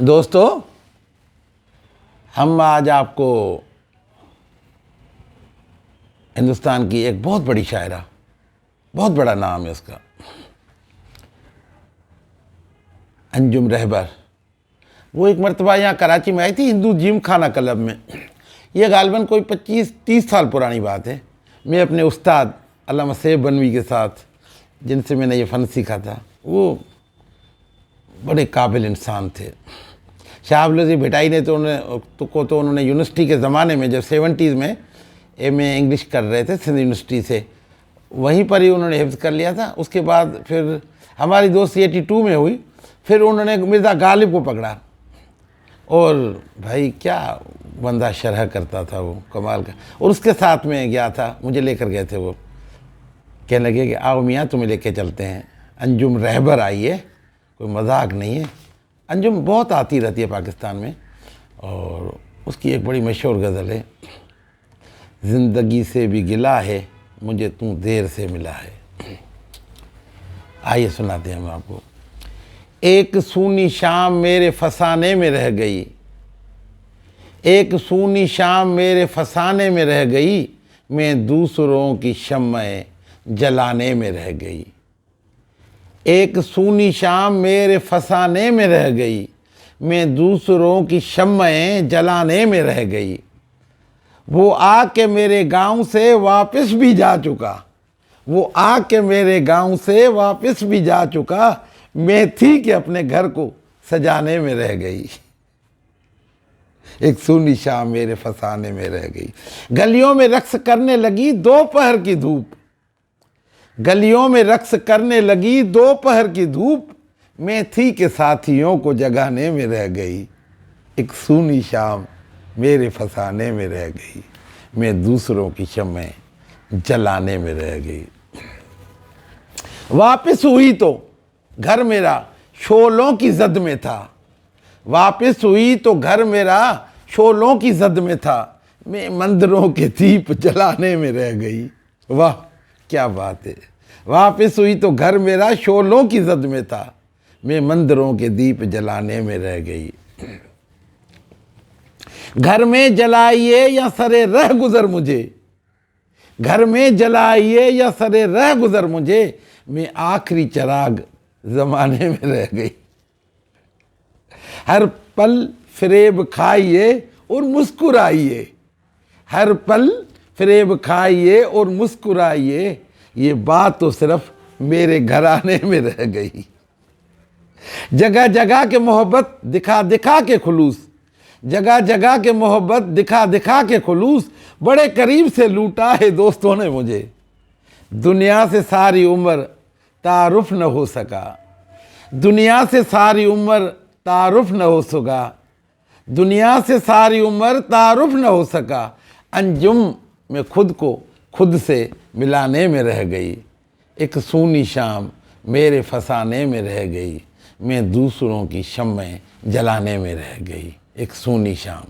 दोस्तों, हम आज आपको हिंदुस्तान की एक बहुत बड़ी शायरा, बहुत बड़ा नाम है उसका, अंजुम रहबर। वो एक मरतबा यहाँ कराची में आई थी, हिंदू जिम खाना क्लब में। ये गालिबन कोई 25-30 साल पुरानी बात है। मैं अपने उस्ताद अल्लामा सैयद बनवी के साथ, जिनसे मैंने ये फ़न सीखा था, वो बड़े काबिल इंसान थे। शाह अब्दुल भिटाई ने तो उन्होंने यूनिवर्सिटी के ज़माने में, जब 70s में एमए इंग्लिश कर रहे थे सिंध यूनिवर्सिटी से, वहीं पर ही उन्होंने हिफ्ज़ कर लिया था। उसके बाद फिर हमारी दोस्ती 82 में हुई। फिर उन्होंने मिर्ज़ा गालिब को पकड़ा, और भाई क्या बंदा शरह करता था वो, कमाल का। और उसके साथ में गया था, मुझे लेकर गए थे। वो कहने लगे कि आओ मियाँ, तुम्हें लेके चलते हैं, अंजुम रहबर आई है, कोई मजाक नहीं है। अंजुम बहुत आती रहती है पाकिस्तान में, और उसकी एक बड़ी मशहूर गज़ल है, ज़िंदगी से भी गिला है, मुझे तू देर से मिला है। आइए सुनाते हैं हम आपको। एक सूनी शाम मेरे फसाने में रह गई, एक सूनी शाम मेरे फसाने में रह गई, मैं दूसरों की शम्में जलाने में रह गई। एक सूनी शाम मेरे फसाने में रह गई, मैं दूसरों की शम्में जलाने में रह गई। वो आके मेरे गांव से वापस भी जा चुका, वो आके मेरे गांव से वापस भी जा चुका, मैं थी कि अपने घर को सजाने में रह गई। एक सूनी शाम मेरे फसाने में रह गई। गलियों में रक्स करने लगी दोपहर की धूप, गलियों में रक्स करने लगी दोपहर की धूप, मैं थी कि साथियों को जगाने में रह गई। एक सूनी शाम मेरे फसाने में रह गई, मैं दूसरों की शम्में जलाने में रह गई। वापस हुई तो घर मेरा शोलों की जद में था, वापस हुई तो घर मेरा शोलों की जद में था, मैं मंदिरों के दीप जलाने में रह गई। वाह क्या बात है। वापस हुई तो घर मेरा शोलों की जद में था, मैं मंदिरों के दीप जलाने में रह गई। घर में जलाइए या सरे रह गुजर मुझे, घर में जलाइए या सरे रह गुजर मुझे, मैं आखिरी चिराग जमाने में रह गई। हर पल फरेब खाइए और मुस्कुराइए, हर पल फरेब खाइए और मुस्कुराइए, ये बात तो सिर्फ मेरे घराने में रह गई। जगह जगह के मोहब्बत दिखा दिखा के खुलूस, जगह जगह के मोहब्बत दिखा दिखा के खुलूस, बड़े करीब से लूटा है दोस्तों ने मुझे। दुनिया से सारी उम्र तारुफ न हो सका, दुनिया से सारी उम्र तारुफ न हो सका, दुनिया से सारी उम्र तारुफ न हो सका, अंजुम में खुद को खुद से मिलाने में रह गई। एक सूनी शाम मेरे फसाने में रह गई, मैं दूसरों की शम्में जलाने में रह गई। एक सूनी शाम।